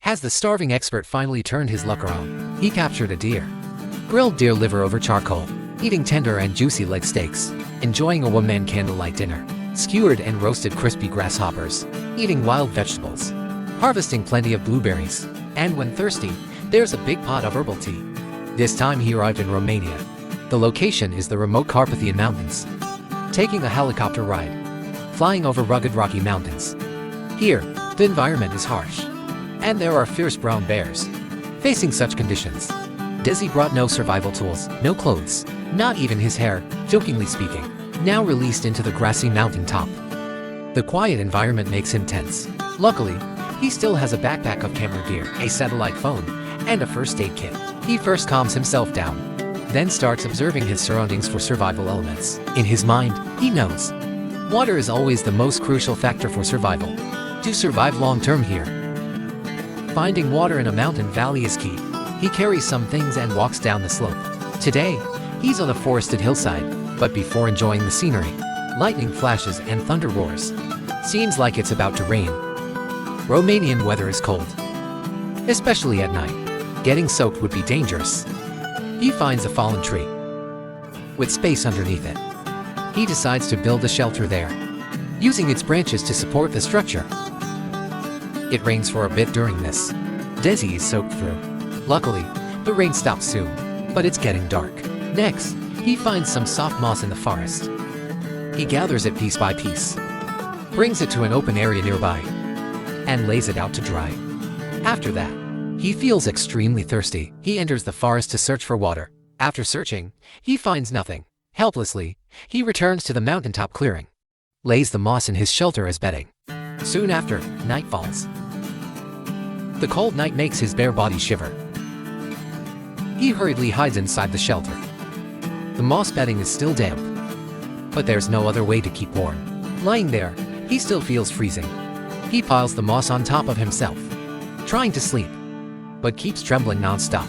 As the starving expert finally turned his luck around, he captured a deer. Grilled deer liver over charcoal, eating tender and juicy leg steaks, enjoying a one-man candlelight dinner, skewered and roasted crispy grasshoppers, eating wild vegetables, harvesting plenty of blueberries, and when thirsty, there's a big pot of herbal tea. This time he arrived in Romania. The location is the remote Carpathian Mountains. Taking a helicopter ride, flying over rugged Rocky Mountains. Here, the environment is harsh, and there are fierce brown bears. Facing such conditions, Desi brought no survival tools, no clothes, not even his hair, jokingly speaking, now released into the grassy mountain top. The quiet environment makes him tense. Luckily, he still has a backpack of camera gear, a satellite phone, and a first aid kit. He first calms himself down, then starts observing his surroundings for survival elements. In his mind, he knows water is always the most crucial factor for survival. To survive long-term here, finding water in a mountain valley is key. He carries some things and walks down the slope. Today, he's on a forested hillside, but before enjoying the scenery, lightning flashes and thunder roars. Seems like it's about to rain. Romanian weather is cold, especially at night. Getting soaked would be dangerous. He finds a fallen tree with space underneath it. He decides to build a shelter there, using its branches to support the structure. It rains for a bit during this. Desi is soaked through. Luckily, the rain stops soon, but it's getting dark. Next, he finds some soft moss in the forest. He gathers it piece by piece, brings it to an open area nearby, and lays it out to dry. After that, he feels extremely thirsty. He enters the forest to search for water. After searching, he finds nothing. Helplessly, he returns to the mountaintop clearing, lays the moss in his shelter as bedding. Soon after, night falls. The cold night makes his bare body shiver. He hurriedly hides inside the shelter. The moss bedding is still damp, but there's no other way to keep warm. Lying there, he still feels freezing. He piles the moss on top of himself, trying to sleep, but keeps trembling non-stop.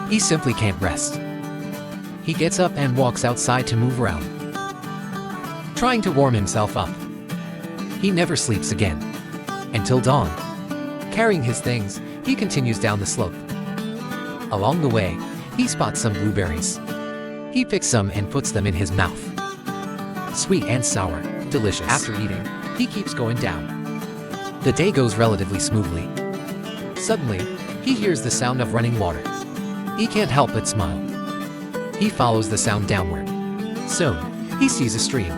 He simply can't rest. He gets up and walks outside to move around, trying to warm himself up. He never sleeps again, until dawn. Carrying his things, he continues down the slope. Along the way, he spots some blueberries. He picks some and puts them in his mouth. Sweet and sour, delicious. After eating, he keeps going down. The day goes relatively smoothly. Suddenly, he hears the sound of running water. He can't help but smile. He follows the sound downward. Soon, he sees a stream.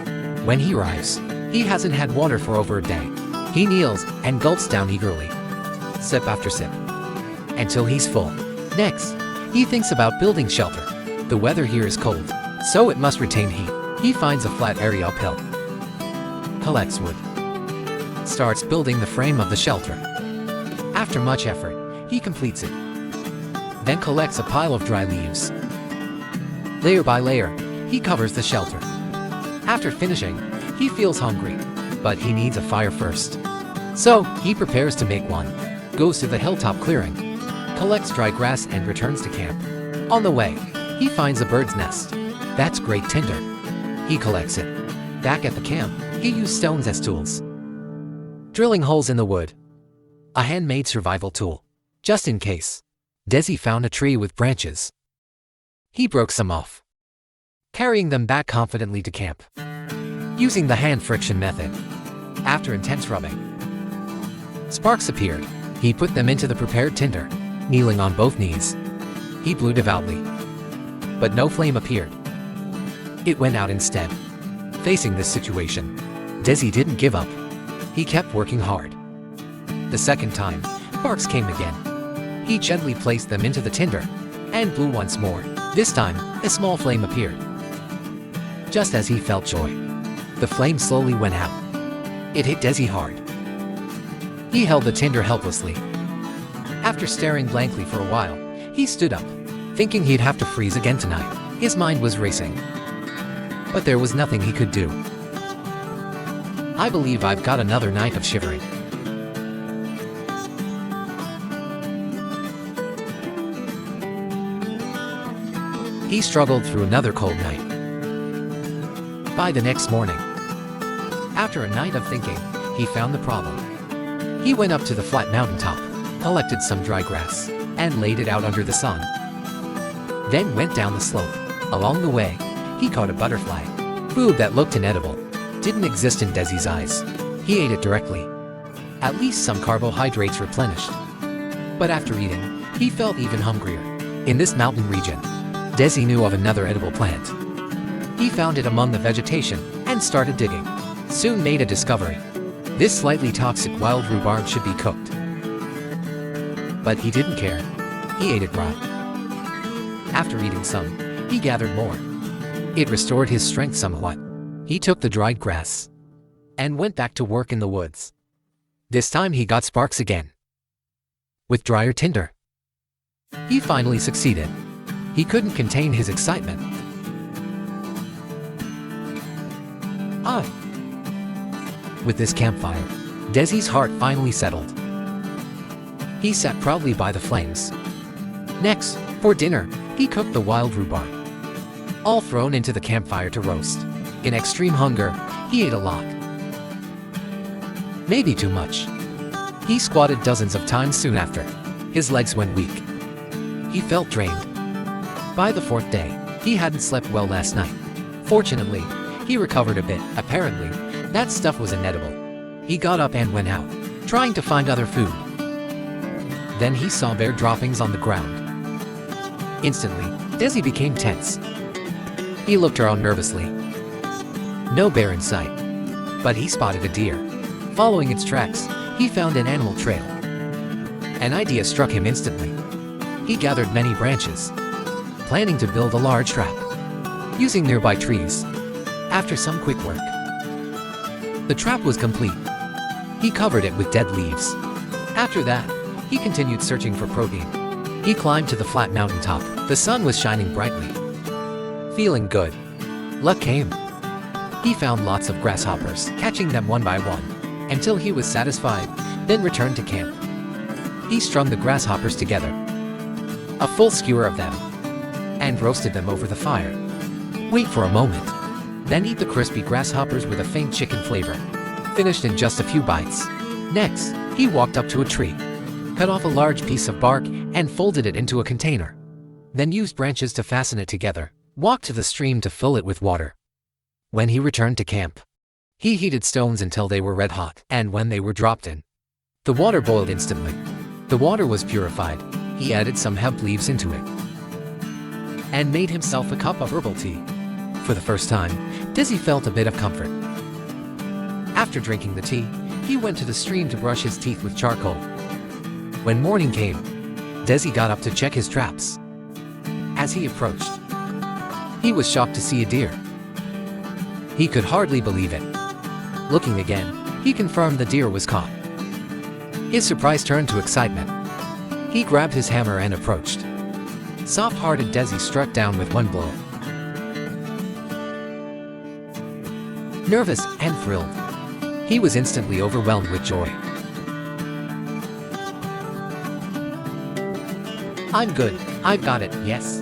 When he arrives, he hasn't had water for over a day. He kneels and gulps down eagerly, sip after sip, until he's full. Next, he thinks about building shelter. The weather here is cold, so it must retain heat. He finds a flat area uphill, collects wood, starts building the frame of the shelter. After much effort, he completes it, then collects a pile of dry leaves. Layer by layer, he covers the shelter. After finishing, he feels hungry, but he needs a fire first. So, he prepares to make one, goes to the hilltop clearing, collects dry grass and returns to camp. On the way, he finds a bird's nest. That's great tinder. He collects it. Back at the camp, he used stones as tools, drilling holes in the wood. A handmade survival tool, just in case. Desi found a tree with branches. He broke some off, carrying them back confidently to camp, using the hand friction method. After intense rubbing, sparks appeared. He put them into the prepared tinder. Kneeling on both knees, he blew devoutly, but no flame appeared. It went out instead. Facing this situation, Desi didn't give up. He kept working hard. The second time, sparks came again. He gently placed them into the tinder and blew once more. This time, a small flame appeared. Just as he felt joy, the flame slowly went out. It hit Desi hard. He held the tinder helplessly. After staring blankly for a while, he stood up, thinking he'd have to freeze again tonight. His mind was racing, but there was nothing he could do. I believe I've got another night of shivering. He struggled through another cold night. By the next morning, after a night of thinking, he found the problem. He went up to the flat mountaintop, collected some dry grass, and laid it out under the sun. Then went down the slope. Along the way, he caught a butterfly. Food that looked inedible didn't exist in Desi's eyes. He ate it directly. At least some carbohydrates replenished. But after eating, he felt even hungrier. In this mountain region, Desi knew of another edible plant. He found it among the vegetation and started digging. Soon made a discovery. This slightly toxic wild rhubarb should be cooked. But he didn't care. He ate it raw. After eating some, he gathered more. It restored his strength somewhat. He took the dried grass and went back to work in the woods. This time he got sparks again, with drier tinder. He finally succeeded. He couldn't contain his excitement. With this campfire, Desi's heart finally settled. He sat proudly by the flames. Next, for dinner, he cooked the wild rhubarb, all thrown into the campfire to roast. In extreme hunger, he ate a lot. Maybe too much. He squatted dozens of times soon after. His legs went weak. He felt drained. By the fourth day, he hadn't slept well last night. Fortunately, he recovered a bit. Apparently, that stuff was inedible. He got up and went out, trying to find other food. Then he saw bear droppings on the ground. Instantly, Desi became tense. He looked around nervously. No bear in sight. But he spotted a deer. Following its tracks, he found an animal trail. An idea struck him instantly. He gathered many branches, planning to build a large trap, using nearby trees. After some quick work, the trap was complete. He covered it with dead leaves. After that, he continued searching for protein. He climbed to the flat mountaintop. The sun was shining brightly. Feeling good, luck came. He found lots of grasshoppers, catching them one by one, until he was satisfied, then returned to camp. He strung the grasshoppers together, a full skewer of them, and roasted them over the fire. Wait for a moment, then eat the crispy grasshoppers with a faint chicken flavor, finished in just a few bites. Next, he walked up to a tree, cut off a large piece of bark, and folded it into a container. Then used branches to fasten it together, walked to the stream to fill it with water. When he returned to camp, he heated stones until they were red hot, and when they were dropped in, the water boiled instantly. The water was purified. He added some hemp leaves into it, and made himself a cup of herbal tea. For the first time, Desi felt a bit of comfort. After drinking the tea, he went to the stream to brush his teeth with charcoal. When morning came, Desi got up to check his traps. As he approached, he was shocked to see a deer. He could hardly believe it. Looking again, he confirmed the deer was caught. His surprise turned to excitement. He grabbed his hammer and approached. Soft-hearted Desi struck down with one blow. Nervous and thrilled, he was instantly overwhelmed with joy. I'm good, I've got it, yes.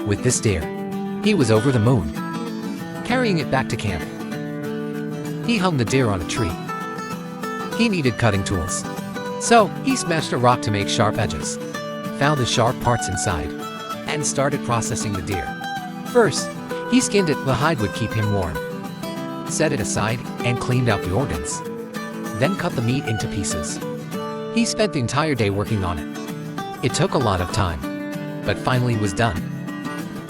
With this deer, he was over the moon, carrying it back to camp. He hung the deer on a tree. He needed cutting tools, so he smashed a rock to make sharp edges, found the sharp parts inside, and started processing the deer. First, he skinned it. The hide would keep him warm. Set it aside and cleaned out the organs. Then cut the meat into pieces. He spent the entire day working on it. It took a lot of time, but finally was done.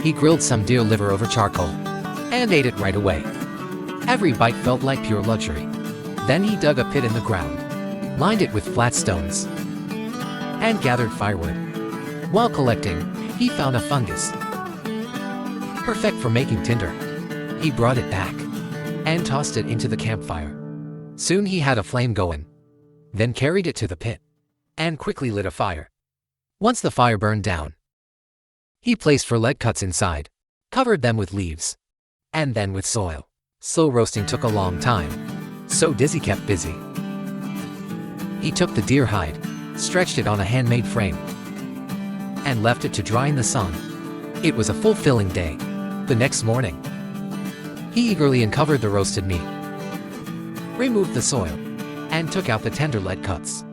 He grilled some deer liver over charcoal and ate it right away. Every bite felt like pure luxury. Then he dug a pit in the ground, lined it with flat stones, and gathered firewood. While collecting, he found a fungus, perfect for making tinder. He brought it back and tossed it into the campfire. Soon he had a flame going, then carried it to the pit and quickly lit a fire. Once the fire burned down, he placed lead cuts inside, covered them with leaves, and then with soil. Slow roasting took a long time, so Desi kept busy. He took the deer hide, stretched it on a handmade frame, and left it to dry in the sun. It was a fulfilling day. The next morning, he eagerly uncovered the roasted meat, removed the soil, and took out the tender lead cuts,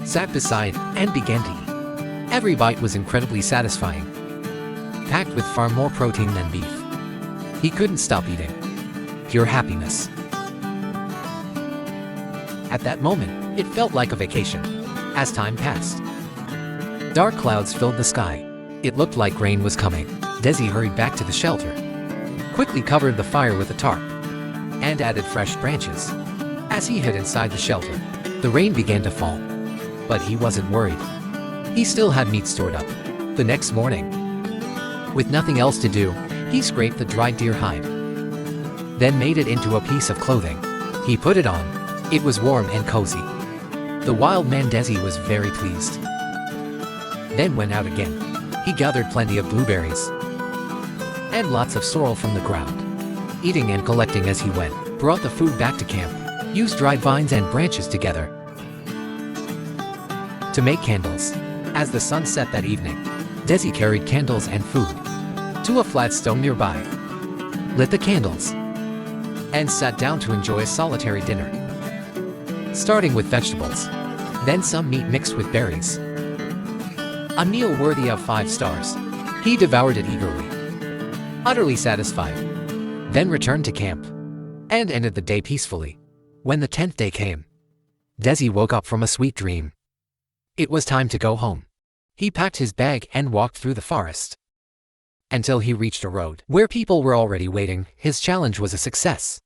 sat beside, and began to eat. Every bite was incredibly satisfying, packed with far more protein than beef. He couldn't stop eating. Pure happiness. At that moment, it felt like a vacation. As time passed, dark clouds filled the sky. It looked like rain was coming. Desi hurried back to the shelter, quickly covered the fire with a tarp, and added fresh branches. As he hid inside the shelter, the rain began to fall. But he wasn't worried. He still had meat stored up. The next morning, with nothing else to do, he scraped the dried deer hide, then made it into a piece of clothing. He put it on. It was warm and cozy. The wild man Desi was very pleased. Then went out again. He gathered plenty of blueberries and lots of sorrel from the ground, eating and collecting as he went. Brought the food back to camp, used dried vines and branches together to make candles. As the sun set that evening, Desi carried candles and food to a flat stone nearby, lit the candles, and sat down to enjoy a solitary dinner, starting with vegetables, then some meat mixed with berries. A meal worthy of 5 stars. He devoured it eagerly, utterly satisfied, then returned to camp and ended the day peacefully. When the 10th day came, Desi woke up from a sweet dream. It was time to go home. He packed his bag and walked through the forest until he reached a road where people were already waiting. His challenge was a success.